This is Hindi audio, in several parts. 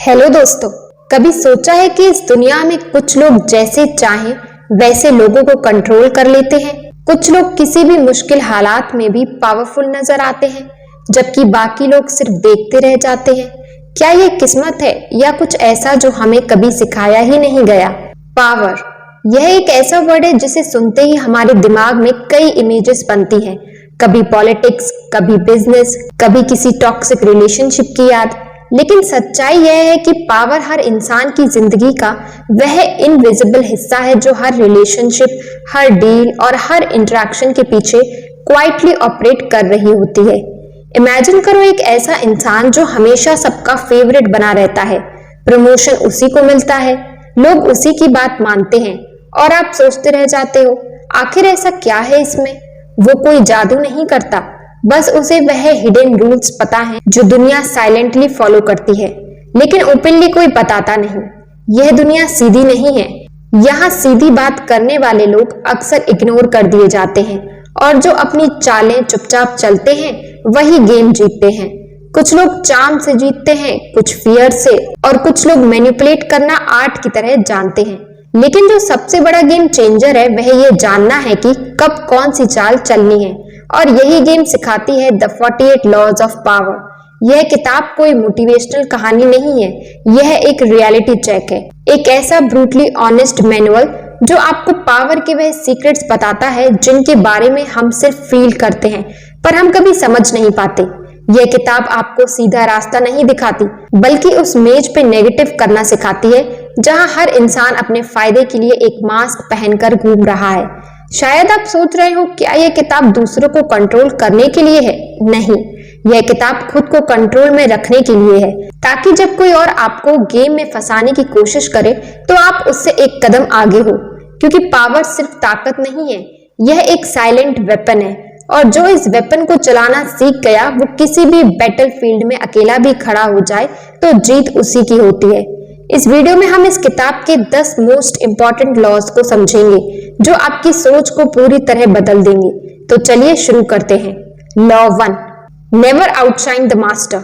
हेलो दोस्तों, कभी सोचा है कि इस दुनिया में कुछ लोग जैसे चाहें वैसे लोगों को कंट्रोल कर लेते हैं। कुछ लोग किसी भी मुश्किल हालात में भी पावरफुल नजर आते हैं, जबकि बाकी लोग सिर्फ देखते रह जाते हैं। क्या ये किस्मत है या कुछ ऐसा जो हमें कभी सिखाया ही नहीं गया? पावर, यह एक ऐसा वर्ड है जिसे सुनते ही हमारे दिमाग में कई इमेजेस बनती हैं। कभी पॉलिटिक्स, कभी बिजनेस, कभी किसी टॉक्सिक रिलेशनशिप की याद। लेकिन सच्चाई यह है कि पावर हर इंसान की जिंदगी का वह इनविजिबल हिस्सा है जो हर रिलेशनशिप, हर डील और हर इंटरेक्शन के पीछे क्वाइटली ऑपरेट कर रही होती है। इमेजिन करो एक ऐसा इंसान जो हमेशा सबका फेवरेट बना रहता है, प्रमोशन उसी को मिलता है, लोग उसी की बात मानते हैं और आप सोचते रह जाते हो आखिर ऐसा क्या है इसमें। वो कोई जादू नहीं करता, बस उसे वह हिडन रूल्स पता है जो दुनिया साइलेंटली फॉलो करती है, लेकिन ओपनली कोई बताता नहीं। यह दुनिया सीधी नहीं है। यहाँ सीधी बात करने वाले लोग अक्सर इग्नोर कर दिए जाते हैं और जो अपनी चालें चुपचाप चलते हैं वही गेम जीतते हैं। कुछ लोग चार्म से जीतते हैं, कुछ फियर से, और कुछ लोग मैनिपुलेट करना आर्ट की तरह जानते हैं। लेकिन जो सबसे बड़ा गेम चेंजर है वह ये जानना है कि कब कौन सी चाल चलनी है, और यही गेम सिखाती है द 48 लॉज ऑफ पावर। यह किताब कोई मोटिवेशनल कहानी नहीं है, यह एक रियलिटी चेक है, एक ऐसा ब्रूटली ऑनेस्ट मैनुअल जो आपको पावर के वह सीक्रेट्स बताता है जिनके बारे में हम सिर्फ फील करते हैं पर हम कभी समझ नहीं पाते। यह किताब आपको सीधा रास्ता नहीं दिखाती, बल्कि उस मेज पे नेगेटिव करना सिखाती है जहां हर इंसान अपने फायदे के लिए एक मास्क पहनकर घूम रहा है। शायद आप सोच रहे हो क्या यह किताब दूसरों को कंट्रोल करने के लिए है? नहीं, यह किताब खुद को कंट्रोल में रखने के लिए है, ताकि जब कोई और आपको गेम में फंसाने की कोशिश करे तो आप उससे एक कदम आगे हो। क्योंकि पावर सिर्फ ताकत नहीं है, यह एक साइलेंट वेपन है, और जो इस वेपन को चलाना सीख गया वो किसी भी बैटलफील्ड में अकेला भी खड़ा हो जाए तो जीत उसी की होती है। इस वीडियो में हम इस किताब के 10 मोस्ट इंपॉर्टेंट लॉज को समझेंगे जो आपकी सोच को पूरी तरह बदल देंगे। तो चलिए शुरू करते हैं। Law 1, never outshine the master.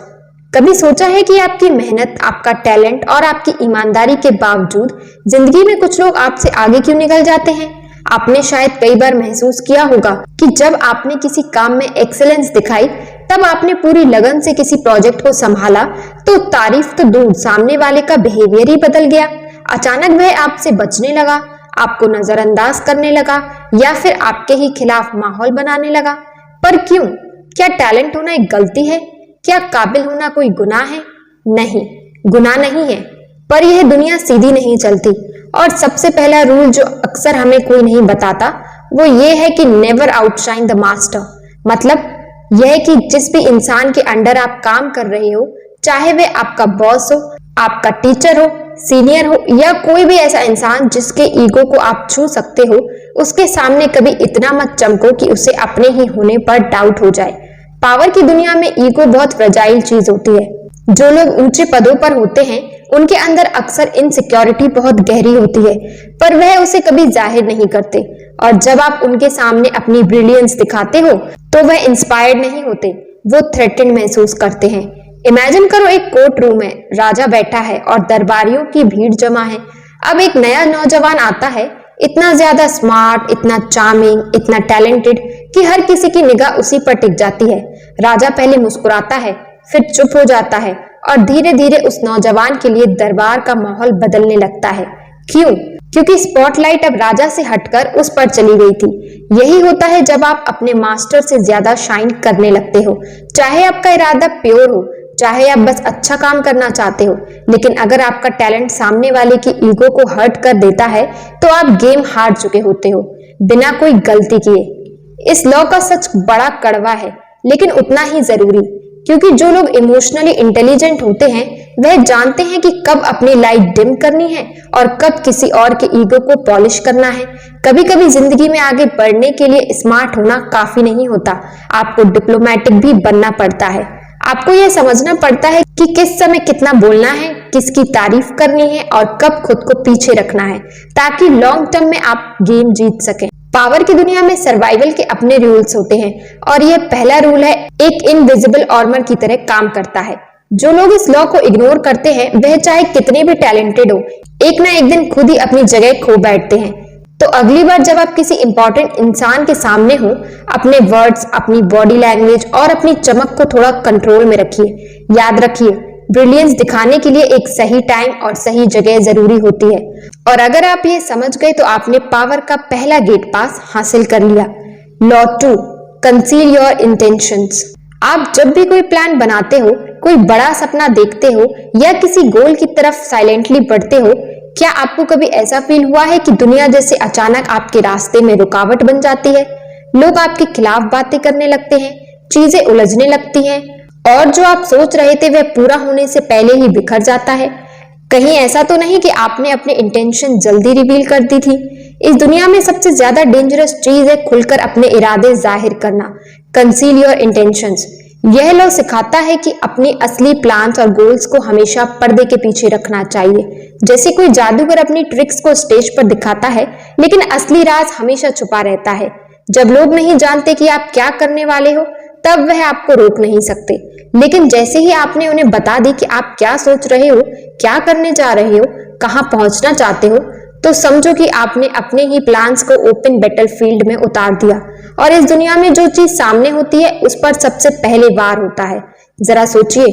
कभी सोचा है कि आपकी मेहनत, आपका टैलेंट और आपकी ईमानदारी के बावजूद जिंदगी में कुछ लोग आपसे आगे क्यों निकल जाते हैं? आपने शायद कई बार महसूस किया होगा कि जब आपने किसी काम में एक्सेलेंस दिखाई, तब आपने पूरी लगन से किसी प्रोजेक्ट को संभाला, तो तारीफ तो दूर, सामने वाले का बिहेवियर ही बदल गया। अचानक वह आपसे बचने लगा, आपको नजरअंदाज करने लगा या फिर आपके ही खिलाफ माहौल बनाने लगा। पर क्यों? क्या टैलेंट होना एक गलती है? क्या काबिल होना कोई गुनाह है? नहीं, गुनाह नहीं है, पर यह दुनिया सीधी नहीं चलती। और सबसे पहला रूल जो अक्सर हमें कोई नहीं बताता वो ये है कि नेवर आउटशाइन द मास्टर। मतलब यह कि जिस भी इंसान के अंडर आप काम कर रहे हो, चाहे वह आपका बॉस हो, आपका टीचर हो, सीनियर हो या कोई भी ऐसा इंसान जिसके ईगो को आप छू सकते हो, उसके सामने कभी इतना मत चमको कि उसे अपने ही होने पर डाउट हो जाए। पावर की दुनिया में ईगो बहुत फ्रेजाइल चीज होती है। जो लोग ऊंचे पदों पर होते हैं उनके अंदर अक्सर इनसिक्योरिटी बहुत गहरी होती है, पर वह उसे कभी जाहिर नहीं करते। और जब आप उनके सामने अपनी ब्रिलियंस दिखाते हो तो वह इंस्पायर्ड नहीं होते, वो थ्रेटेंड महसूस करते हैं। इमेजिन करो एक कोर्ट रूम है, राजा बैठा है और दरबारियों की भीड़ जमा है। अब एक नया नौजवान आता है, इतना ज्यादा स्मार्ट, इतना चार्मिंग, इतना टैलेंटेड कि हर किसी की निगाह उसी पर टिक जाती है। राजा पहले मुस्कुराता है, फिर चुप हो जाता है और धीरे धीरे उस नौजवान के लिए दरबार का माहौल बदलने लगता है। क्यों? क्योंकि स्पॉटलाइट अब राजा से हटकर उस पर चली गई थी। यही होता है जब आप अपने मास्टर से ज्यादा शाइन करने लगते हो, चाहे आपका इरादा प्योर हो, चाहे आप बस अच्छा काम करना चाहते हो। लेकिन अगर आपका टैलेंट सामने वाले की ईगो को हर्ट कर देता है तो आप गेम हार चुके होते हो, बिना कोई गलती किए। इस लॉ का सच बड़ा कड़वा है, लेकिन उतना ही जरूरी, क्योंकि जो लोग इमोशनली इंटेलिजेंट होते हैं वह जानते हैं कि कब अपनी लाइट डिम करनी है और कब किसी और के ईगो को पॉलिश करना है। कभी कभी जिंदगी में आगे बढ़ने के लिए स्मार्ट होना काफी नहीं होता, आपको डिप्लोमेटिक भी बनना पड़ता है। आपको यह समझना पड़ता है कि किस समय कितना बोलना है, किसकी तारीफ करनी है और कब खुद को पीछे रखना है, ताकि लॉन्ग टर्म में आप गेम जीत सकें। पावर की दुनिया में सर्वाइवल के अपने रूल्स होते हैं और यह पहला रूल है, एक इनविजिबल आर्मर की तरह काम करता है। जो लोग इस लॉ को इग्नोर करते हैं वह चाहे कितने भी टैलेंटेड हो, एक ना एक दिन खुद ही अपनी जगह खो बैठते हैं। तो अगली बार जब आप किसी इंपॉर्टेंट इंसान के सामने हो, अपने वर्ड्स, अपनी बॉडी लैंग्वेज और अपनी चमक को थोड़ा कंट्रोल में रखिए। याद रखिए, ब्रिलियंस दिखाने के लिए एक सही टाइम और सही जगह जरूरी होती है। और अगर आप ये समझ गए तो आपने पावर का पहला गेट पास हासिल कर लिया। Law 2, conceal your intentions. आप जब भी कोई प्लान बनाते हो, कोई बड़ा सपना देखते हो या किसी गोल की तरफ साइलेंटली बढ़ते हो, क्या आपको कभी ऐसा फील हुआ है कि दुनिया जैसे अचानक आपके रास्ते में रुकावट बन जाती है? लोग आपके खिलाफ बातें करने लगते हैं, चीजें उलझने लगती हैं और जो आप सोच रहे थे वह पूरा होने से पहले ही बिखर जाता है। कहीं ऐसा तो नहीं कि आपने अपने इंटेंशन जल्दी रिवील कर दी थी? इस दुनिया में सबसे ज्यादा डेंजरस चीज है खुलकर अपने इरादे जाहिर करना। Conceal your intentions. यह लॉ सिखाता है कि अपने असली प्लान्स और गोल्स को हमेशा पर्दे के पीछे रखना चाहिए। जैसे कोई जादूगर अपनी ट्रिक्स को स्टेज पर दिखाता है, लेकिन असली राज हमेशा छुपा रहता है। जब लोग नहीं जानते कि आप क्या करने वाले हो, तब वह आपको रोक नहीं सकते। लेकिन जैसे ही आपने उन्हें बता दी कि आप क्या सोच रहे हो, क्या करने जा रहे हो, कहां पहुंचना चाहते हो, तो समझो कि आपने अपने ही प्लान्स को ओपन बैटलफील्ड में उतार दिया। और इस दुनिया में जो चीज सामने होती है उस पर सबसे पहले वार होता है। जरा सोचिए,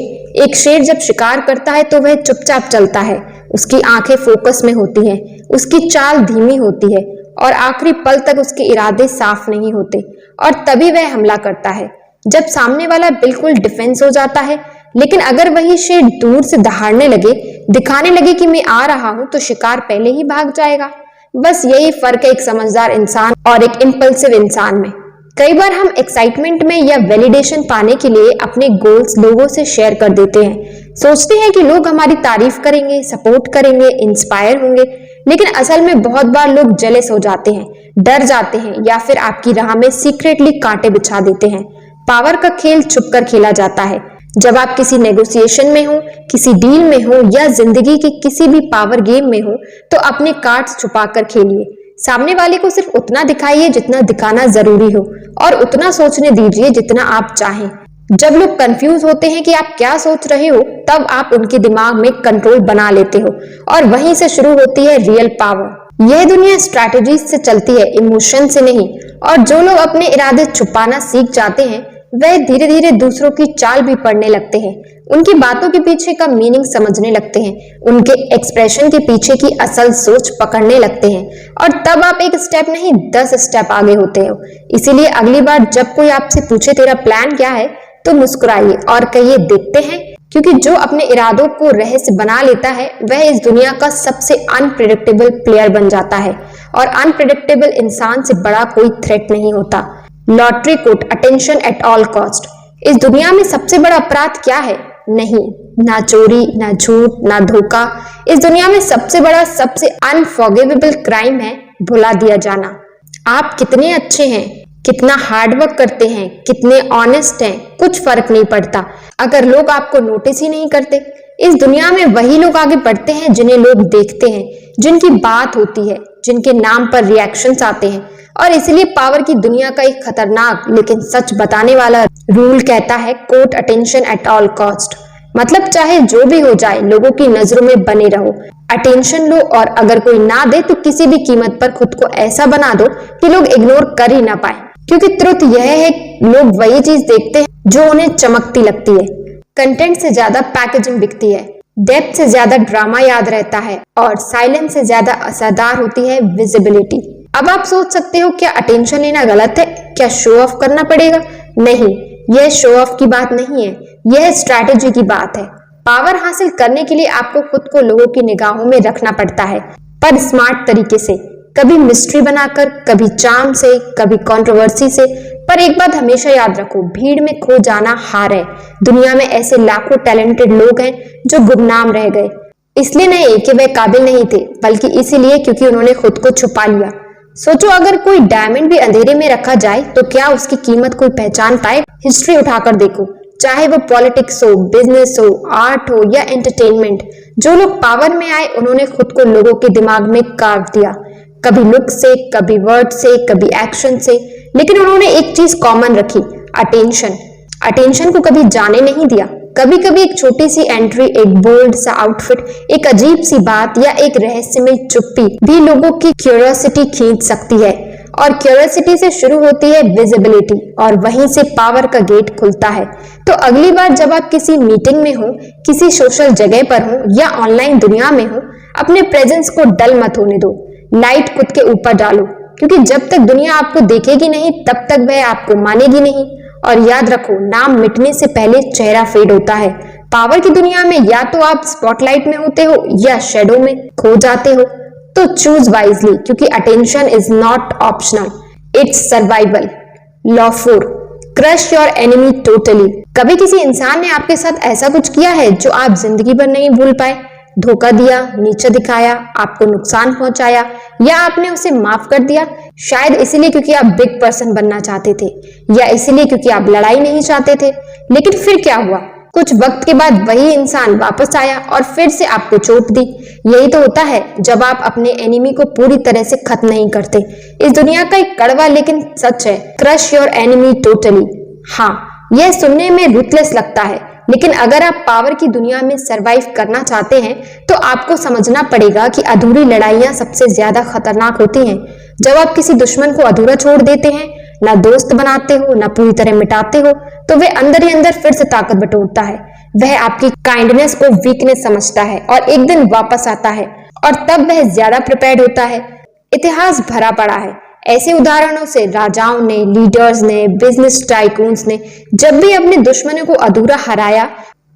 एक शेर जब शिकार करता है तो वह चुपचाप चलता है, उसकी आंखें फोकस में होती हैं, उसकी चाल धीमी होती है और आखिरी पल तक उसके इरादे साफ नहीं होते, और तभी वह हमला करता है जब सामने वाला बिल्कुल डिफेंस हो जाता है। लेकिन अगर वही शेर दूर से दहाड़ने लगे, दिखाने लगे कि मैं आ रहा हूं, तो शिकार पहले ही भाग जाएगा। बस यही फर्क है एक समझदार इंसान और एक इम्पल्सिव इंसान में। कई बार हम एक्साइटमेंट में या वैलिडेशन पाने के लिए अपने गोल्स लोगों से शेयर कर देते हैं। सोचते हैं कि लोग हमारी तारीफ करेंगे, सपोर्ट करेंगे, इंस्पायर होंगे। लेकिन असल में बहुत बार लोग जेलस हो जाते हैं, डर जाते हैं या फिर आपकी राह में सीक्रेटली कांटे बिछा देते हैं। पावर का खेल छुपकर खेला जाता है। जब आप किसी नेगोशिएशन में हो, किसी डील में हो या जिंदगी के किसी भी पावर गेम में हो, तो अपने कार्ड्स छुपाकर खेलिए। सामने वाले को सिर्फ उतना दिखाइए जितना दिखाना जरूरी हो और उतना सोचने दीजिए जितना आप चाहें। जब लोग कंफ्यूज होते हैं कि आप क्या सोच रहे हो, तब आप उनके दिमाग में कंट्रोल बना लेते हो और वहीं से शुरू होती है रियल पावर। यह दुनिया स्ट्रैटेजी से चलती है, इमोशन से नहीं। और जो लोग अपने इरादे छुपाना सीख जाते हैं वह धीरे धीरे दूसरों की चाल भी पढ़ने लगते हैं, उनकी बातों के पीछे का मीनिंग समझने लगते हैं, उनके एक्सप्रेशन के पीछे की असल सोच पकड़ने लगते हैं। और तब आप एक स्टेप नहीं 10 स्टेप आगे होते हो। इसीलिए अगली बार जब कोई आपसे पूछे तेरा प्लान क्या है, तो मुस्कुराइए और कहिए देखते हैं। क्योंकि जो अपने इरादों को रहस्य बना लेता है वह इस दुनिया का सबसे अनप्रेडिक्टेबल प्लेयर बन जाता है। और अनप्रेडिक्टेबल इंसान से बड़ा कोई थ्रेट नहीं होता। Lottery court, attention at all cost. इस दुनिया में सबसे बड़ा अपराध क्या है? नहीं, ना चोरी, ना झूठ, ना धोखा। इस दुनिया में सबसे बड़ा, सबसे अनफॉरगिवेबल क्राइम है भुला दिया जाना। आप कितने अच्छे हैं, कितना हार्डवर्क करते हैं, कितने ऑनेस्ट हैं, कुछ फर्क नहीं पड़ता अगर लोग आपको नोटिस ही नहीं करते। इस दुनिया में वही लोग आगे बढ़ते हैं जिन्हें लोग देखते हैं, जिनकी बात होती है, जिनके नाम पर रिएक्शंस आते हैं। और इसलिए पावर की दुनिया का एक खतरनाक लेकिन सच बताने वाला रूल कहता है, court attention at all cost. मतलब चाहे जो भी हो जाए, लोगों की नजरों में बने रहो, अटेंशन लो, और अगर कोई ना दे तो किसी भी कीमत पर खुद को ऐसा बना दो कि लोग इग्नोर कर ही ना पाए। क्योंकि ट्रुथ यह है, लोग वही चीज देखते हैं जो उन्हें चमकती लगती है। कंटेंट से ज्यादा पैकेजिंग बिकती है, डेप्थ से ज्यादा ड्रामा याद रहता है, और साइलेंस से ज्यादा असरदार होती है विजिबिलिटी। अब आप सोच सकते हो, क्या अटेंशन लेना गलत है? क्या शो ऑफ करना पड़ेगा? नहीं, यह शो ऑफ की बात नहीं है, यह स्ट्रैटेजी की बात है। पावर हासिल करने के लिए आपको खुद को लोगों की निगाहों में रखना पड़ता है, पर स्मार्ट तरीके से। कभी मिस्ट्री बनाकर, कभी चार्म से, कभी कंट्रोवर्सी से। पर एक बात हमेशा याद रखो, भीड़ में खो जाना हार है। दुनिया में ऐसे लाखों टैलेंटेड लोग हैं जो गुमनाम रह गए, इसलिए नहीं कि वे काबिल नहीं थे, बल्कि इसीलिए क्योंकि उन्होंने खुद को छुपा लिया। सोचो, अगर कोई डायमंड भी अंधेरे में रखा जाए तो क्या उसकी कीमत कोई पहचान पाए? हिस्ट्री उठाकर देखो, चाहे वो पॉलिटिक्स हो, बिजनेस हो, आर्ट हो या एंटरटेनमेंट, जो लोग पावर में आए उन्होंने खुद को लोगों के दिमाग में कार्व दिया, कभी लुक से, कभी वर्ड से, कभी एक्शन से। लेकिन उन्होंने एक चीज कॉमन रखी, अटेंशन। अटेंशन को कभी जाने नहीं दिया। कभी कभी एक छोटी सी एंट्री, एक बोल्ड सा आउटफिट, एक अजीब सी बात या एक रहस्यमय चुप्पी भी लोगों की क्यूरियोसिटी खींच सकती है। और क्यूरियोसिटी से शुरू होती है विजिबिलिटी और वहीं से पावर का गेट खुलता है। तो अगली बार जब आप किसी मीटिंग में हो, किसी सोशल जगह पर हो या ऑनलाइन दुनिया में हो, अपने प्रेजेंस को डल मत होने दो। लाइट खुद के ऊपर डालो, क्योंकि जब तक दुनिया आपको देखेगी नहीं तब तक वह आपको मानेगी नहीं। और याद रखो, नाम मिटने से पहले चेहरा फेड होता है। पावर की दुनिया में या तो आप स्पॉटलाइट में होते हो या शैडो में खो जाते हो। तो चूज वाइजली, क्योंकि attention is not optional, it's survival. Law 4, crush your enemy totally. कभी किसी इंसान ने आपके साथ ऐसा कुछ किया है जो आप जिंदगी भर नहीं भूल पाए? धोखा दिया, नीचे दिखाया, आपको नुकसान पहुंचाया, या आपने उसे माफ कर दिया? शायद इसलिए क्योंकि आप बिग पर्सन बनना चाहते थे, या इसलिए क्योंकि आप लड़ाई नहीं चाहते थे। लेकिन फिर क्या हुआ? कुछ वक्त के बाद वही इंसान वापस आया और फिर से आपको चोट दी। यही तो होता है जब आप अपने एनिमी को पूरी तरह से खत्म नहीं करते। इस दुनिया का एक कड़वा लेकिन सच है, क्रश योर एनिमी टोटली। हाँ, यह सुनने में रूथलेस लगता है, लेकिन अगर आप पावर की दुनिया में सरवाइव करना चाहते हैं तो आपको समझना पड़ेगा कि अधूरी लड़ाइयां सबसे ज्यादा खतरनाक होती हैं। जब आप किसी दुश्मन को अधूरा छोड़ देते हैं, ना दोस्त बनाते हो ना पूरी तरह मिटाते हो, तो वे अंदर ही अंदर फिर से ताकत बटोरता है। वह आपकी काइंडनेस को वीकनेस समझता है और एक दिन वापस आता है, और तब वह ज्यादा प्रिपेयर्ड होता है। इतिहास भरा पड़ा है ऐसे उदाहरणों से। राजाओं ने, लीडर्स ने, बिजनेस टाइकून्स ने जब भी अपने दुश्मनों को अधूरा हराया,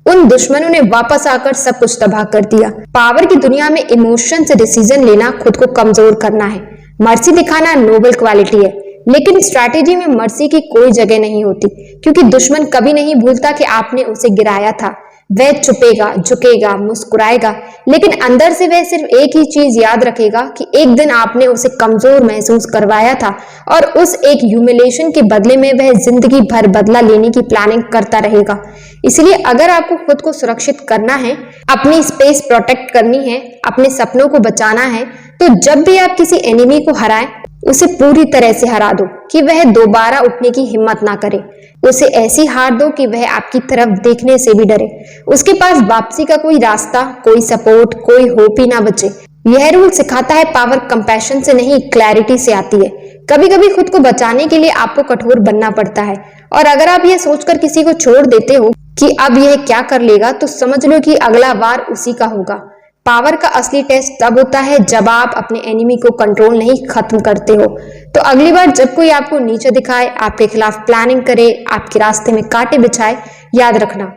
उन दुश्मनों ने वापस आकर सब कुछ तबाह कर दिया। पावर की दुनिया में इमोशन से डिसीजन लेना खुद को कमजोर करना है। मर्सी दिखाना नोबल क्वालिटी है, लेकिन स्ट्रैटेजी में मर्सी की कोई जगह नहीं होती, क्योंकि दुश्मन कभी नहीं भूलता कि आपने उसे गिराया था। वह चुपेगा, झुकेगा, मुस्कुराएगा, लेकिन अंदर से वह सिर्फ एक ही चीज याद रखेगा कि एक दिन आपने उसे कमजोर महसूस करवाया था, और उस एक ह्यूमिलेशन के बदले में वह जिंदगी भर बदला लेने की प्लानिंग करता रहेगा। इसलिए अगर आपको खुद को सुरक्षित करना है, अपनी स्पेस प्रोटेक्ट करनी है, अपने सपनों को बचाना है, तो जब भी आप किसी एनिमी को हराएं, उसे पूरी तरह से हरा दो कि वह दोबारा उठने की हिम्मत ना करे। उसे ऐसी हार दो कि वह आपकी तरफ देखने से भी डरे। उसके पास वापसी का कोई रास्ता, कोई सपोर्ट, कोई होप ही ना बचे। यह रूल सिखाता है पावर कंपैशन से नहीं, क्लैरिटी से आती है। कभी कभी खुद को बचाने के लिए आपको कठोर बनना पड़ता है, और अगर आप यह सोचकर किसी को छोड़ देते हो कि अब यह क्या कर लेगा, तो समझ लो कि अगला वार उसी का होगा। पावर का असली टेस्ट तब होता है जब आप अपने एनिमी को कंट्रोल नहीं खत्म करते हो। तो अगली बार जब कोई आपको नीचे दिखाए, आपके खिलाफ प्लानिंग करे, आपके रास्ते में कांटे बिछाए, याद रखना,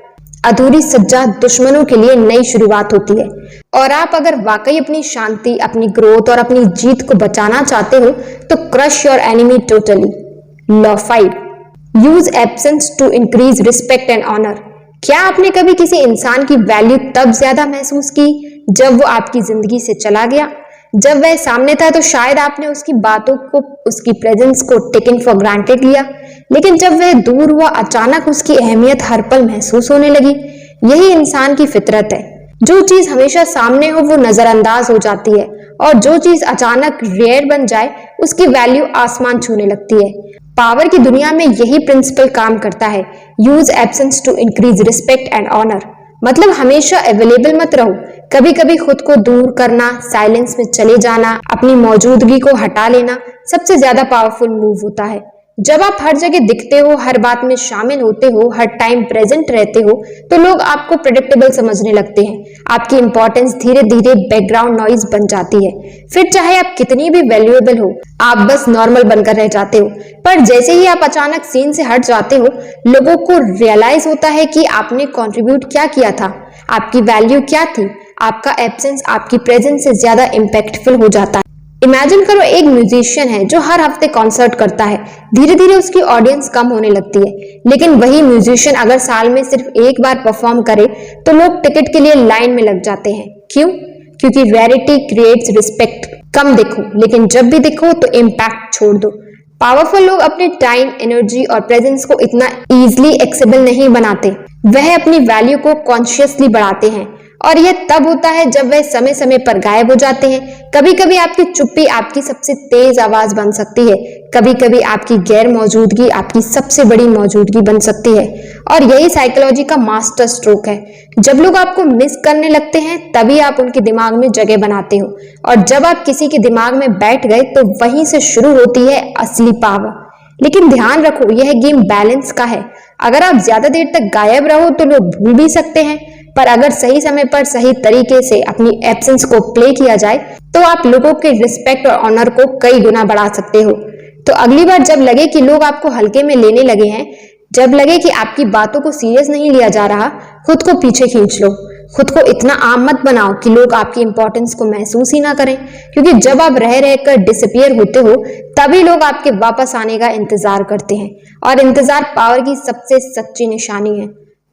अधूरी सज्जा दुश्मनों के लिए नई शुरुआत होती है। और आप अगर वाकई अपनी शांति, अपनी ग्रोथ और अपनी जीत को बचाना चाहते हो, तो crush your enemy totally. Law 5, use absence to increase respect and honour. क्या आपने कभी किसी इंसान की वैल्यू तब ज्यादा महसूस की जब वो आपकी जिंदगी से चला गया? जब वह सामने था तो शायद आपने उसकी बातों को, उसकी प्रेजेंस को टेकन फॉर ग्रांटेड लिया, लेकिन जब वह दूर हुआ, अचानक उसकी अहमियत हर पल महसूस होने लगी। यही इंसान की फितरत है। जो चीज हमेशा सामने हो वो नजरअंदाज हो जाती है, और जो चीज अचानक रेयर बन जाए उसकी वैल्यू आसमान छूने लगती है। पावर की दुनिया में यही प्रिंसिपल काम करता है, use absence to increase respect and honour. मतलब हमेशा अवेलेबल मत रहो, कभी कभी खुद को दूर करना, साइलेंस में चले जाना, अपनी मौजूदगी को हटा लेना सबसे ज्यादा पावरफुल मूव होता है। जब आप हर जगह दिखते हो, हर बात में शामिल होते हो, हर टाइम प्रेजेंट रहते हो, तो लोग आपको प्रेडिक्टेबल समझने लगते हैं। आपकी इंपॉर्टेंस धीरे धीरे बैकग्राउंड नॉइज बन जाती है। फिर चाहे आप कितनी भी वैल्यूएबल हो, आप बस नॉर्मल बनकर रह जाते हो। पर जैसे ही आप अचानक सीन से हट जाते हो, लोगों को रियलाइज होता है कि आपने कंट्रीब्यूट क्या किया था, आपकी वैल्यू क्या थी। आपका एब्सेंस आपकी प्रेजेंस से ज्यादा इम्पैक्टफुल हो जाता है। इमेजिन करो, एक म्यूजिशियन है जो हर हफ्ते कॉन्सर्ट करता है। धीरे धीरे उसकी ऑडियंस कम होने लगती है, लेकिन वही म्यूजिशियन अगर साल में सिर्फ एक बार परफॉर्म करे तो लोग टिकट के लिए लाइन में लग जाते हैं। क्यों? क्योंकि रैरिटी क्रिएट्स रिस्पेक्ट। कम दिखो, लेकिन जब भी दिखो तो इम्पैक्ट छोड़ दो। पावरफुल लोग अपने टाइम, एनर्जी और प्रेजेंस को इतना इजीली एक्सेसिबल नहीं बनाते। वह अपनी वैल्यू को कॉन्शियसली बढ़ाते हैं। और यह तब होता है जब वह समय समय पर गायब हो जाते हैं। कभी कभी आपकी चुप्पी आपकी सबसे तेज आवाज बन सकती है, कभी कभी आपकी गैर मौजूदगी आपकी सबसे बड़ी मौजूदगी बन सकती है। और यही साइकोलॉजी का मास्टर स्ट्रोक है। जब लोग आपको मिस करने लगते हैं तभी आप उनके दिमाग में जगह बनाते हो, और जब आप किसी के दिमाग में बैठ गए तो वहीं से शुरू होती है असली पावर। लेकिन ध्यान रखो, यह गेम बैलेंस का है। अगर आप ज्यादा देर तक गायब रहो तो लोग भूल भी सकते हैं, पर अगर सही समय पर सही तरीके से अपनी एब्सेंस को प्ले किया जाए तो आप लोगों के रिस्पेक्ट और ऑनर को कई गुना बढ़ा सकते हो। तो अगली बार जब लगे कि लोग आपको हल्के में लेने लगे हैं, जब लगे कि आपकी बातों को सीरियस नहीं लिया जा रहा, खुद को पीछे खींच लो। खुद को इतना आम मत बनाओ कि लोग आपकी इंपॉर्टेंस को महसूस ही ना करें, क्योंकि जब आप रह रहकर डिसअपियर होते हो तभी लोग आपके वापस आने का इंतजार करते हैं, और इंतजार पावर की सबसे सच्ची निशानी है।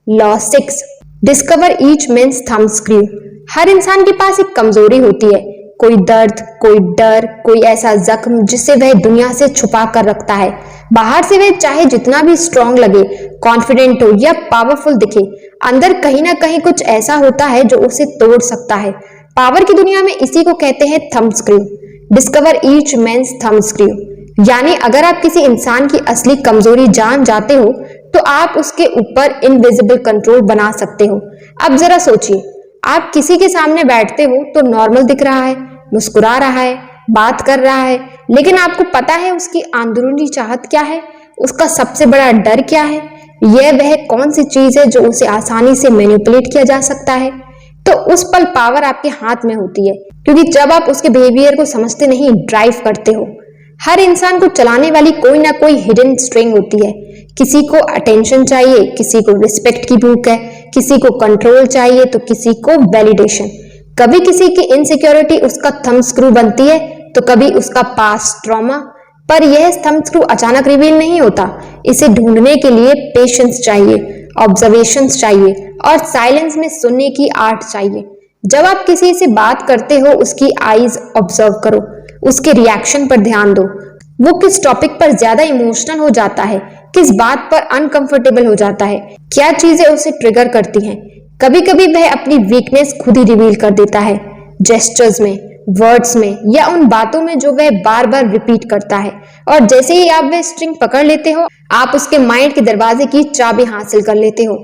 Law 6, discover each man's thumb screw. हर इंसान के पास एक कमजोरी होती है, कोई दर्द, कोई डर, कोई ऐसा जख्म जिसे वह दुनिया से छुपा कर रखता है। बाहर से वह चाहे जितना भी स्ट्रांग लगे, कॉन्फिडेंट हो या पावरफुल दिखे, अंदर कहीं ना कहीं कुछ ऐसा होता है जो उसे तोड़ सकता है। पावर की दुनिया में इसी को कहते हैं thumb screw. Discover each man's thumb screw, यानी अगर आप किसी इंसान की असली कमजोरी जान जाते हो तो आप उसके ऊपर इनविजिबल कंट्रोल बना सकते हो। अब जरा सोचिए, आप किसी के सामने बैठते हो तो नॉर्मल दिख रहा है, मुस्कुरा रहा है, बात कर रहा है, लेकिन आपको पता है उसकी अंदरूनी चाहत क्या है, उसका सबसे बड़ा डर क्या है, यह वह कौन सी चीज है जो उसे आसानी से मैनिपुलेट किया जा सकता है। तो उस पल पावर आपके हाथ में होती है, क्योंकि जब आप उसके बिहेवियर को समझते नहीं, ड्राइव करते हो। हर इंसान को चलाने वाली कोई ना कोई हिडन स्ट्रिंग होती है। किसी को अटेंशन चाहिए, किसी को रिस्पेक्ट की भूख है, किसी को कंट्रोल चाहिए तो किसी को वैलिडेशन। कभी किसी की इनसिक्योरिटी उसका थंब स्क्रू बनती है तो कभी उसका पास्ट ट्रॉमा। पर यह थंब स्क्रू अचानक रिवील नहीं होता, इसे ढूंढने के लिए पेशेंस चाहिए, ऑब्जर्वेशंस चाहिए और साइलेंस में सुनने की आर्ट चाहिए। जब आप किसी से बात करते हो उसकी आईज ऑब्जर्व करो, उसके रिएक्शन पर ध्यान दो। वो किस टॉपिक पर ज्यादा इमोशनल हो जाता है, किस बात पर अनकंफर्टेबल हो जाता है, क्या चीजें उसे ट्रिगर करती हैं। कभी कभी वह अपनी वीकनेस खुद ही रिवील कर देता है, जेस्चर्स में, वर्ड्स में या उन बातों में जो वह बार बार रिपीट करता है। और जैसे ही आप वह स्ट्रिंग पकड़ लेते हो, आप उसके माइंड के दरवाजे की चाबी हासिल कर लेते हो।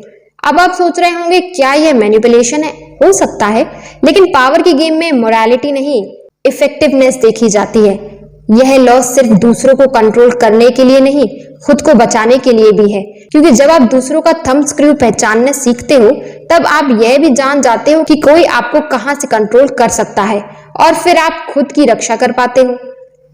अब आप सोच रहे होंगे क्या यह मैनिपुलेशन है? हो सकता है, लेकिन पावर की गेम में मोरालिटी नहीं, इफेक्टिवनेस देखी जाती है। यह लॉ सिर्फ दूसरों को कंट्रोल करने के लिए नहीं, खुद को बचाने के लिए भी है, क्योंकि जब आप दूसरों का थंब स्क्रू पहचानना सीखते हो तब आप यह भी जान जाते हो कि कोई आपको कहां से कंट्रोल कर सकता है, और फिर आप खुद की रक्षा कर पाते हो।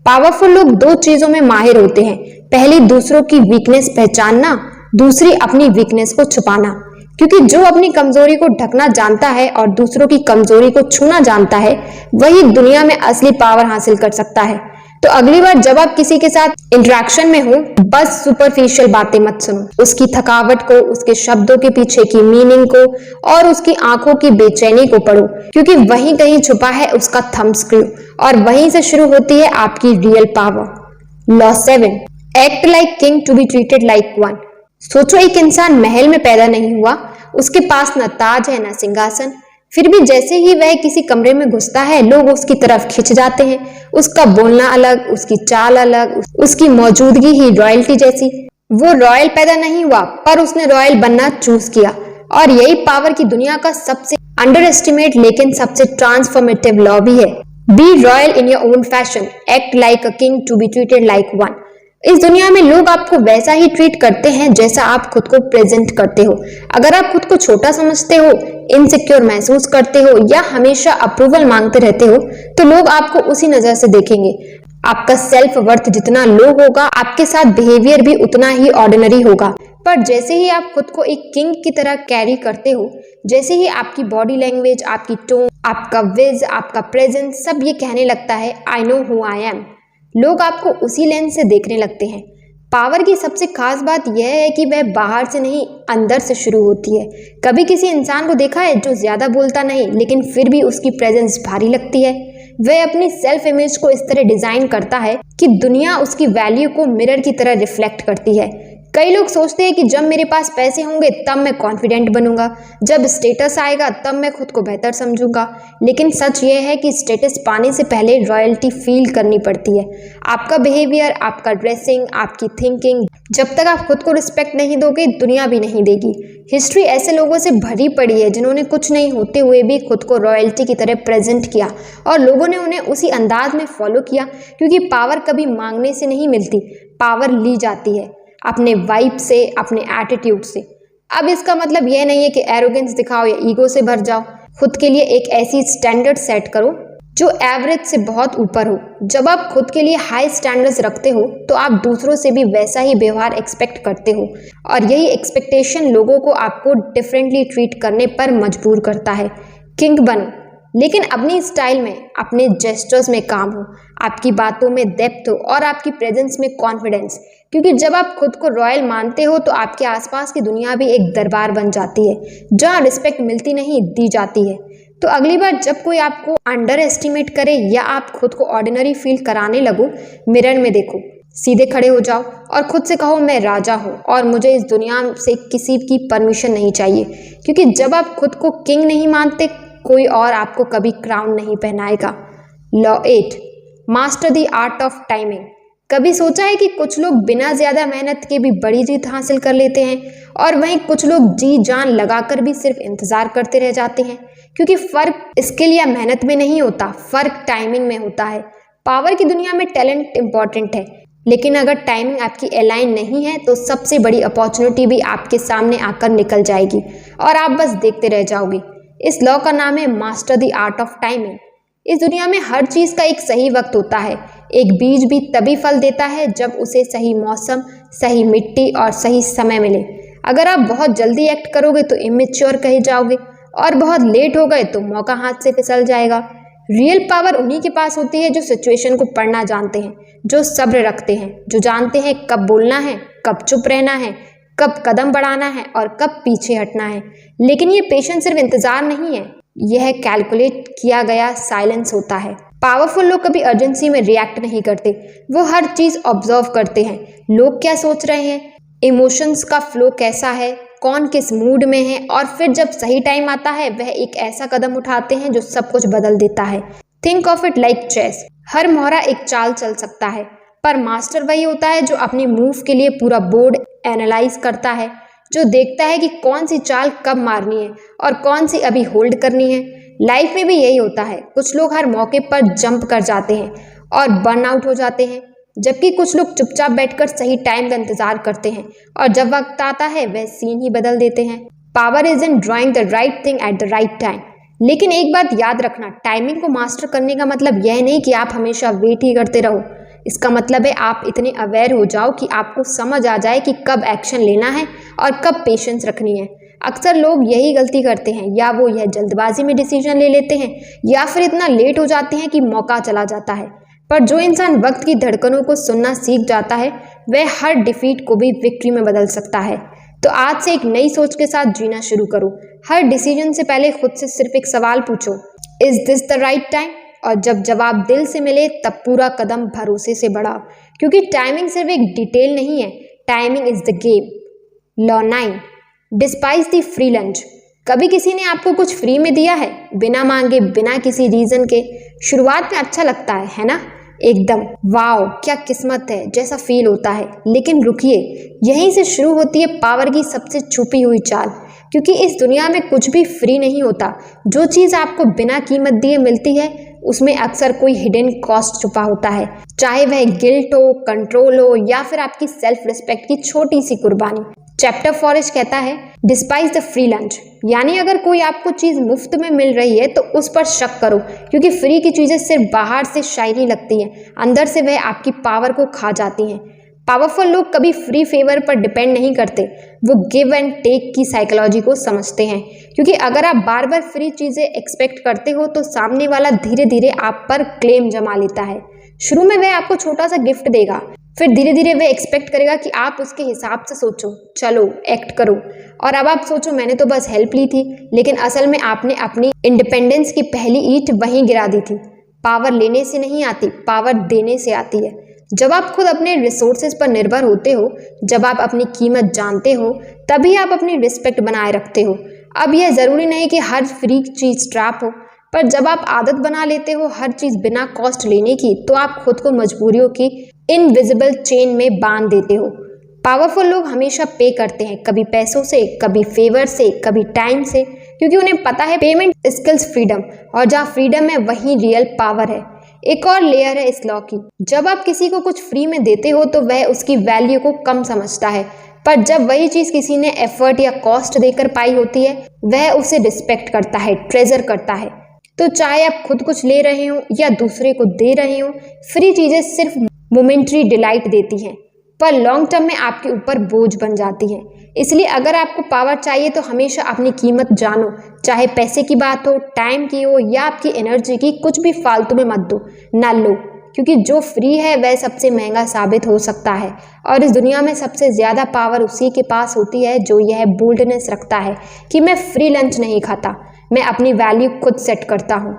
पावरफुल लोग दो चीजों में माहिर होते हैं, पहली दूसरों की वीकनेस पहचानना, दूसरी अपनी वीकनेस को छुपाना। क्योंकि जो अपनी कमजोरी को ढकना जानता है और दूसरों की कमजोरी को छूना जानता है, वही दुनिया में असली पावर हासिल कर सकता है। तो अगली बार जब आप किसी के साथ इंटरेक्शन में हो, बस सुपरफिशियल बातें मत सुनो। उसकी थकावट को, उसके शब्दों के पीछे की मीनिंग को और उसकी आंखों की बेचैनी को पढ़ो, क्योंकि वहीं कहीं छुपा है उसका थंब स्क्रू, और वहीं से शुरू होती है आपकी real power. Law 7, act like king to be treated like one. सोचो, एक इंसान महल में पैदा नहीं हुआ, उसके पास न ताज है न सिंहासन, फिर भी जैसे ही वह किसी कमरे में घुसता है लोग उसकी तरफ खिंच जाते हैं। उसका बोलना अलग, उसकी चाल अलग, उसकी मौजूदगी ही रॉयल्टी जैसी। वो रॉयल पैदा नहीं हुआ, पर उसने रॉयल बनना चूज किया। और यही पावर की दुनिया का सबसे अंडर एस्टिमेट लेकिन सबसे ट्रांसफॉर्मेटिव लॉ भी है। Be royal in your own fashion, act like a king to be treated like one. इस दुनिया में लोग आपको वैसा ही ट्रीट करते हैं जैसा आप खुद को प्रेजेंट करते हो। अगर आप खुद को छोटा समझते हो, इनसिक्योर महसूस करते हो या हमेशा अप्रूवल मांगते रहते हो, तो लोग आपको उसी नजर से देखेंगे। आपका सेल्फ वर्थ जितना लो होगा, आपके साथ बिहेवियर भी उतना ही ऑर्डिनरी होगा। पर जैसे ही आप खुद को एक किंग की तरह कैरी करते हो, जैसे ही आपकी बॉडी लैंग्वेज, आपकी टोन, आपका विज, आपका प्रेजेंस सब ये कहने लगता है I know who I am, लोग आपको उसी लेंस से देखने लगते हैं। पावर की सबसे खास बात यह है कि वह बाहर से नहीं, अंदर से शुरू होती है। कभी किसी इंसान को देखा है जो ज्यादा बोलता नहीं लेकिन फिर भी उसकी प्रेजेंस भारी लगती है? वह अपनी सेल्फ इमेज को इस तरह डिजाइन करता है कि दुनिया उसकी वैल्यू को मिरर की तरह रिफ्लेक्ट करती है। कई लोग सोचते हैं कि जब मेरे पास पैसे होंगे तब मैं कॉन्फिडेंट बनूंगा, जब स्टेटस आएगा तब मैं खुद को बेहतर समझूंगा। लेकिन सच ये है कि स्टेटस पाने से पहले रॉयल्टी फील करनी पड़ती है। आपका बिहेवियर, आपका ड्रेसिंग, आपकी थिंकिंग, जब तक आप खुद को रिस्पेक्ट नहीं दोगे दुनिया भी नहीं देगी। हिस्ट्री ऐसे लोगों से भरी पड़ी है जिन्होंने कुछ नहीं होते हुए भी खुद को रॉयल्टी की तरह प्रेजेंट किया और लोगों ने उन्हें उसी अंदाज में फॉलो किया, क्योंकि पावर कभी मांगने से नहीं मिलती, पावर ली जाती है अपने वाइब से, अपने एटीट्यूड से। अब इसका मतलब यह नहीं है कि एरोगेंस दिखाओ या ईगो से भर जाओ। खुद के लिए एक ऐसी स्टैंडर्ड सेट करो जो एवरेज से बहुत ऊपर हो। जब आप खुद के लिए हाई स्टैंडर्ड्स रखते हो तो आप दूसरों से भी वैसा ही व्यवहार एक्सपेक्ट करते हो, और यही एक्सपेक्टेशन लोगों को आपको डिफरेंटली ट्रीट करने पर मजबूर करता है। किंग बनो, लेकिन अपनी स्टाइल में, अपने जेस्चर्स में काम हो, आपकी बातों में डेप्थ हो और आपकी प्रेजेंस में कॉन्फिडेंस। क्योंकि जब आप खुद को रॉयल मानते हो तो आपके आसपास की दुनिया भी एक दरबार बन जाती है जहाँ रिस्पेक्ट मिलती नहीं, दी जाती है। तो अगली बार जब कोई आपको अंडर एस्टिमेट करे या आप खुद को ऑर्डिनरी फील कराने लगो, मिरर में देखो, सीधे खड़े हो जाओ और खुद से कहो मैं राजा हूँ और मुझे इस दुनिया से किसी की परमिशन नहीं चाहिए। क्योंकि जब आप खुद को किंग नहीं मानते, कोई और आपको कभी क्राउन नहीं पहनाएगा। Law 8, master the art of timing. कभी सोचा है कि कुछ लोग बिना ज्यादा मेहनत के भी बड़ी जीत हासिल कर लेते हैं और वहीं कुछ लोग जी जान लगाकर भी सिर्फ इंतजार करते रह जाते हैं। क्योंकि फर्क स्किल या मेहनत में नहीं होता, फर्क टाइमिंग में होता है। पावर की दुनिया में टैलेंट इंपॉर्टेंट है, लेकिन अगर टाइमिंग आपकी अलाइन नहीं है तो सबसे बड़ी अपॉर्चुनिटी भी आपके सामने आकर निकल जाएगी और आप बस देखते रह जाओगे। इस लॉ का नाम है master the art of timing. इस दुनिया में हर चीज का एक सही वक्त होता है। एक बीज भी तभी फल देता है जब उसे सही मौसम, सही मिट्टी और सही समय मिले। अगर आप बहुत जल्दी एक्ट करोगे तो इमेच्योर कहे जाओगे और बहुत लेट हो गए तो मौका हाथ से फिसल जाएगा। रियल पावर उन्हीं के पास होती है जो सिचुएशन को पढ़ना जानते हैं, जो सब्र रखते हैं, जो जानते हैं कब बोलना है, कब चुप रहना है, कब कदम बढ़ाना है और कब पीछे हटना है। लेकिन ये पेशेंस सिर्फ इंतजार नहीं है, यह कैलकुलेट किया गया साइलेंस होता है। पावरफुल लोग कभी अर्जेंसी में रिएक्ट नहीं करते, वो हर चीज ऑब्जर्व करते हैं। लोग क्या सोच रहे हैं, इमोशंस का फ्लो कैसा है, कौन किस मूड में है, और फिर जब सही टाइम आता है वह एक ऐसा कदम उठाते हैं जो सब कुछ बदल देता है। Think of it like chess. हर मोहरा एक चाल चल सकता है, पर मास्टर वही होता है जो अपने मूव के लिए पूरा बोर्ड एनालाइज करता है, जो देखता है कि कौन सी चाल कब मारनी है और कौन सी अभी होल्ड करनी है। लाइफ में भी यही होता है। कुछ लोग हर मौके पर जंप कर जाते हैं और बर्न आउट हो जाते हैं, जबकि कुछ लोग चुपचाप बैठकर सही टाइम का इंतजार करते हैं और जब वक्त आता है वह सीन ही बदल देते हैं। Power is in drawing the right thing at the right time. लेकिन एक बात याद रखना, टाइमिंग को मास्टर करने का मतलब यह नहीं कि आप हमेशा वेट ही करते रहो। इसका मतलब है आप इतने अवेयर हो जाओ कि आपको समझ आ जाए कि कब एक्शन लेना है और कब पेशेंस रखनी है। अक्सर लोग यही गलती करते हैं, या वो यह जल्दबाजी में डिसीजन ले लेते हैं या फिर इतना लेट हो जाते हैं कि मौका चला जाता है। पर जो इंसान वक्त की धड़कनों को सुनना सीख जाता है वह हर डिफीट को भी विक्ट्री में बदल सकता है। तो आज से एक नई सोच के साथ जीना शुरू करो। हर डिसीजन से पहले खुद से सिर्फ एक सवाल पूछो, is this the right time? और जब जवाब दिल से मिले तब पूरा कदम भरोसे से बढ़ाओ, क्योंकि टाइमिंग सिर्फ एक डिटेल नहीं है, timing is the game. Law 9, despise the free lunch. कभी किसी ने आपको कुछ फ्री में दिया है, बिना मांगे, बिना किसी रीजन के? शुरुआत में अच्छा लगता है ना, एकदम वाओ क्या किस्मत है जैसा फील होता है। लेकिन रुकिए, यहीं से शुरू होती है पावर की सबसे छुपी हुई चाल। क्योंकि इस दुनिया में कुछ भी फ्री नहीं होता। जो चीज़ आपको बिना कीमत दिए मिलती है उसमें अक्सर कोई हिडन कॉस्ट छुपा होता है, चाहे वह गिल्ट हो, कंट्रोल हो या फिर आपकी सेल्फ रिस्पेक्ट की छोटी सी कुर्बानी। चैप्टर फॉरेस्ट कहता है डिस्पाइज द फ्री लंच, यानी अगर कोई आपको चीज मुफ्त में मिल रही है तो उस पर शक करो, क्योंकि फ्री की चीजें सिर्फ बाहर से शाइनी लगती हैं, अंदर से वह आपकी पावर को खा जाती हैं। पावरफुल लोग कभी फ्री फेवर पर डिपेंड नहीं करते, वो गिव एंड टेक की साइकोलॉजी को समझते हैं। क्योंकि अगर आप बार बार फ्री चीजें एक्सपेक्ट करते हो तो सामने वाला धीरे धीरे आप पर क्लेम जमा लेता है। शुरू में वह आपको छोटा सा गिफ्ट देगा, फिर धीरे धीरे वह एक्सपेक्ट करेगा कि आप उसके हिसाब से सोचो, चलो एक्ट करो। और अब आप सोचो मैंने तो बस हेल्प ली थी, लेकिन असल में आपने अपनी इंडिपेंडेंस की पहली ईंट वहीं गिरा दी थी। पावर लेने से नहीं आती, पावर देने से आती है। जब आप खुद अपने रिसोर्सेज पर निर्भर होते हो, जब आप अपनी कीमत जानते हो, तभी आप अपनी रिस्पेक्ट बनाए रखते हो। अब यह ज़रूरी नहीं कि हर फ्री चीज़ ट्रैप हो, पर जब आप आदत बना लेते हो हर चीज़ बिना कॉस्ट लेने की, तो आप खुद को मजबूरियों की इनविजिबल चेन में बांध देते हो। पावरफुल लोग हमेशा पे करते हैं, कभी पैसों से, कभी फेवर से, कभी टाइम से, क्योंकि उन्हें पता है पेमेंट स्किल्स फ्रीडम, और जहाँ फ्रीडम है वहीं रियल पावर है। एक और लेयर है इस लॉ की, जब आप किसी को कुछ फ्री में देते हो तो वह उसकी वैल्यू को कम समझता है, पर जब वही चीज़ किसी ने एफर्ट या कॉस्ट देकर पाई होती है, वह उसे रिस्पेक्ट करता है, ट्रेजर करता है। तो चाहे आप खुद कुछ ले रहे हो या दूसरे को दे रहे हो, फ्री चीज़ें सिर्फ मोमेंट्री डिलाइट देती हैं, पर लॉन्ग टर्म में आपके ऊपर बोझ बन जाती हैं। इसलिए अगर आपको पावर चाहिए तो हमेशा अपनी कीमत जानो, चाहे पैसे की बात हो, टाइम की हो या आपकी एनर्जी की, कुछ भी फालतू में मत दो, ना लो, क्योंकि जो फ्री है वह सबसे महंगा साबित हो सकता है। और इस दुनिया में सबसे ज़्यादा पावर उसी के पास होती है जो यह बोल्डनेस रखता है कि मैं फ्री लंच नहीं खाता, मैं अपनी वैल्यू खुद सेट करता हूँ।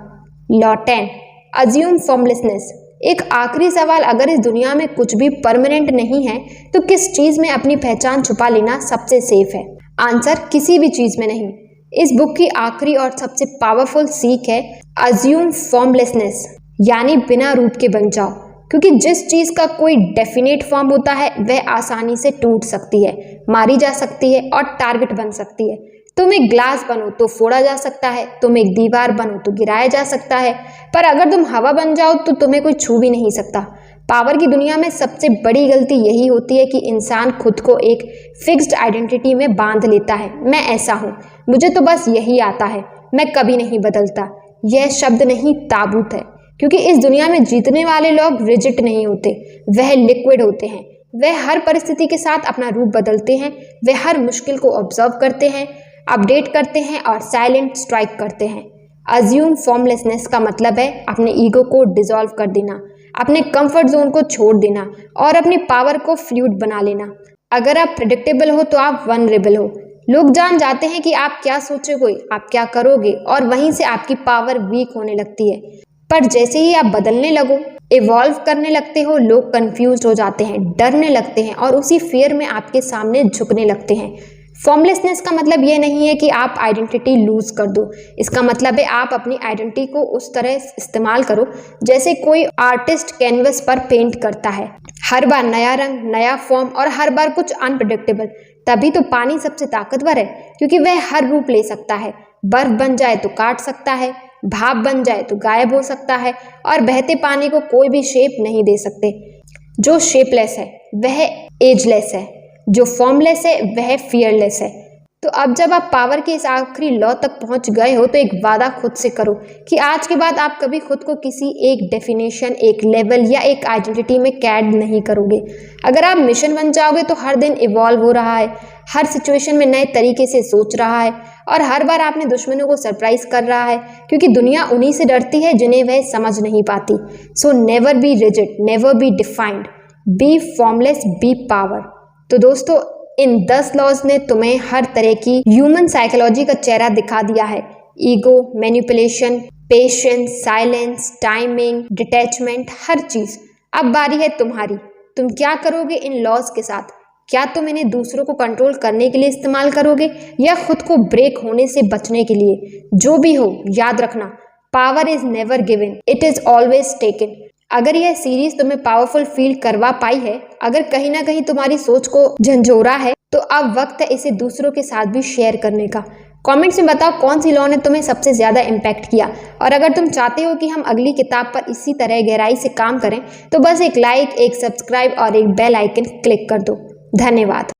Law 10, assume formlessness. एक आखिरी सवाल, अगर इस दुनिया में कुछ भी परमानेंट नहीं है तो किस चीज़ में अपनी पहचान छुपा लेना सबसे सेफ है? आंसर, किसी भी चीज़ में नहीं। इस बुक की आखिरी और सबसे पावरफुल सीख है अज्यूम फॉर्मलेसनेस, यानी बिना रूप के बन जाओ, क्योंकि जिस चीज़ का कोई डेफिनेट फॉर्म होता है वह आसानी से टूट सकती है, मारी जा सकती है और टारगेट बन सकती है। तुम एक ग्लास बनो तो फोड़ा जा सकता है, तुम एक दीवार बनो तो गिराया जा सकता है, पर अगर तुम हवा बन जाओ तो तुम्हें कोई छू भी नहीं सकता। पावर की दुनिया में सबसे बड़ी गलती यही होती है कि इंसान खुद को एक फिक्स्ड आइडेंटिटी में बांध लेता है। मैं ऐसा हूँ, मुझे तो बस यही आता है, मैं कभी नहीं बदलता। यह शब्द नहीं, ताबूत है, क्योंकि इस दुनिया में जीतने वाले लोग रिजिड नहीं होते, वह लिक्विड होते हैं। वह हर परिस्थिति के साथ अपना रूप बदलते हैं, वह हर मुश्किल को ऑब्जर्व करते हैं, अपडेट करते हैं और साइलेंट स्ट्राइक करते हैं। अज्यूम फॉर्मलेसनेस का मतलब है अपने ईगो को डिसॉल्व कर देना, अपने कंफर्ट जोन को छोड़ देना और अपनी पावर को फ्लूइड बना लेना। अगर आप प्रेडिक्टेबल हो तो आप वनरेबल हो। लोग जान जाते हैं कि आप क्या सोचोगे, आप क्या करोगे, और वहीं से आपकी पावर वीक होने लगती है। पर जैसे ही आप बदलने लगो, इवॉल्व करने लगते हो, लोग कंफ्यूज हो जाते हैं, डरने लगते हैं और उसी फियर में आपके सामने झुकने लगते हैं। फॉर्मलेसनेस का मतलब ये नहीं है कि आप आइडेंटिटी लूज कर दो, इसका मतलब है आप अपनी आइडेंटिटी को उस तरह इस्तेमाल करो जैसे कोई आर्टिस्ट कैनवस पर पेंट करता है। हर बार नया रंग, नया फॉर्म और हर बार कुछ अनप्रेडिक्टेबल। तभी तो पानी सबसे ताकतवर है, क्योंकि वह हर रूप ले सकता है। बर्फ बन जाए तो काट सकता है, भाप बन जाए तो गायब हो सकता है, और बहते पानी को कोई भी शेप नहीं दे सकते। जो शेपलेस है वह एजलेस है, जो फॉर्मलेस है वह फियरलेस है। तो अब जब आप पावर के इस आखिरी लॉ तक पहुंच गए हो तो एक वादा खुद से करो कि आज के बाद आप कभी खुद को किसी एक डेफिनेशन, एक लेवल या एक आइडेंटिटी में कैद नहीं करोगे। अगर आप मिशन बन जाओगे तो हर दिन इवॉल्व हो रहा है, हर सिचुएशन में नए तरीके से सोच रहा है और हर बार अपने दुश्मनों को सरप्राइज कर रहा है, क्योंकि दुनिया उन्हीं से डरती है जिन्हें वह समझ नहीं पाती। So never be rigid, never be defined, be formless, be power. तो दोस्तों, इन 10 लॉज ने तुम्हें हर तरह की ह्यूमन साइकोलॉजी का चेहरा दिखा दिया है। Ego, manipulation, patience, silence, timing, detachment, हर चीज। अब बारी है तुम्हारी। तुम क्या करोगे इन लॉज के साथ? क्या तुम इन्हें दूसरों को कंट्रोल करने के लिए इस्तेमाल करोगे या खुद को ब्रेक होने से बचने के लिए? जो भी हो, याद रखना, power is never given, it is always taken. अगर यह सीरीज तुम्हें पावरफुल फील करवा पाई है, अगर कहीं ना कहीं तुम्हारी सोच को झंझोरा है, तो अब वक्त है इसे दूसरों के साथ भी शेयर करने का। कमेंट्स में बताओ कौन सी लॉ ने तुम्हें सबसे ज्यादा इम्पैक्ट किया, और अगर तुम चाहते हो कि हम अगली किताब पर इसी तरह गहराई से काम करें तो बस एक लाइक, एक सब्सक्राइब और एक बेल आइकन क्लिक कर दो। धन्यवाद।